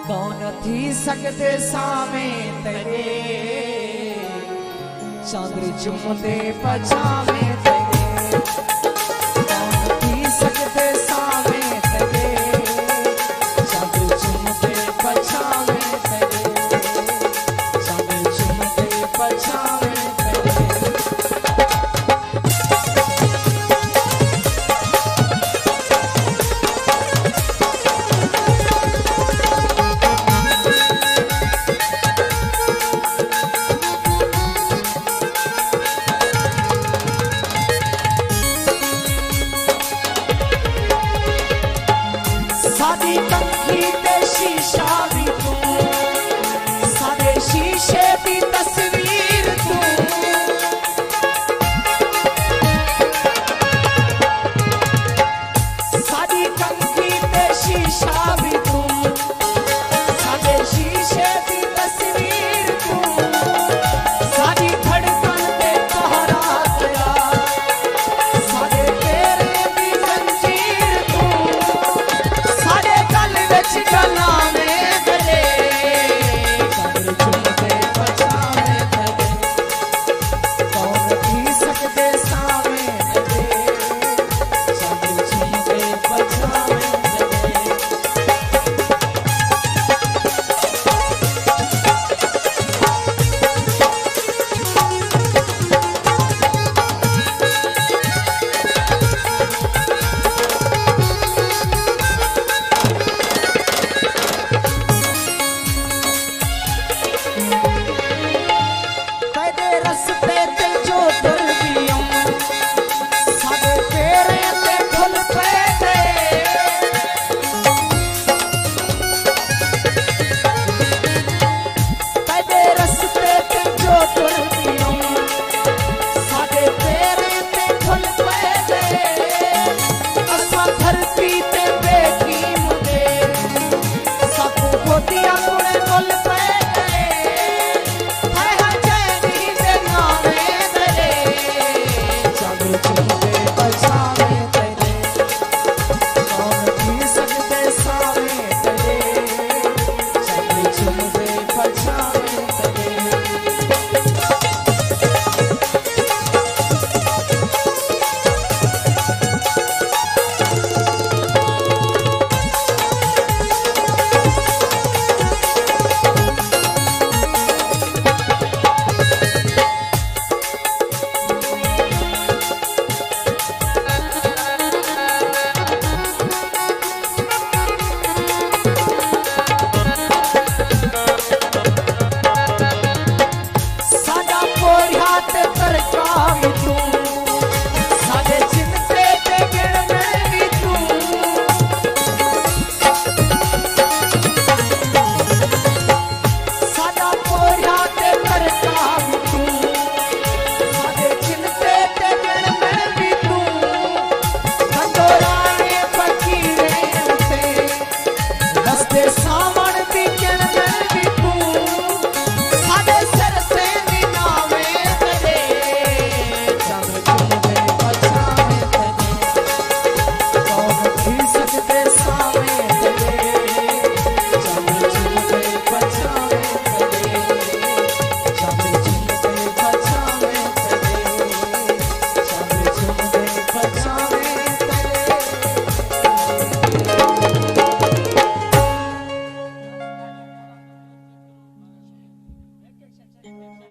कौन थी सकते सामे तेरे चांदरी चुमते पछावे तेरे कौन थी सकते सामे तेरे चांदरी चुमते पछावे तेरे चांदरी चुमते पछावे सादी पंखी ते शीशा भी तू सादे शीशे दी तस्वीर तू सादी पंखी ते शीशा भी तू सादे शीशे दी तस्वीर तू सादी धड़कन ते तोहरा गया सादे तेरे दी जंजीर तू गला में गले चांदरी चुमते पछावे तेरे कौन थी सकते सामे तेरे चांदरी चुमते पछावे रस्ते ते जो तुर दियों सादे तेरे ते खुल पे दे तेरे रस्ते ते जो तुर दियों सादे तेरे ते खुल पे दे असा धरती ते बेकीम दे सब होतिया गुणे मुल पे this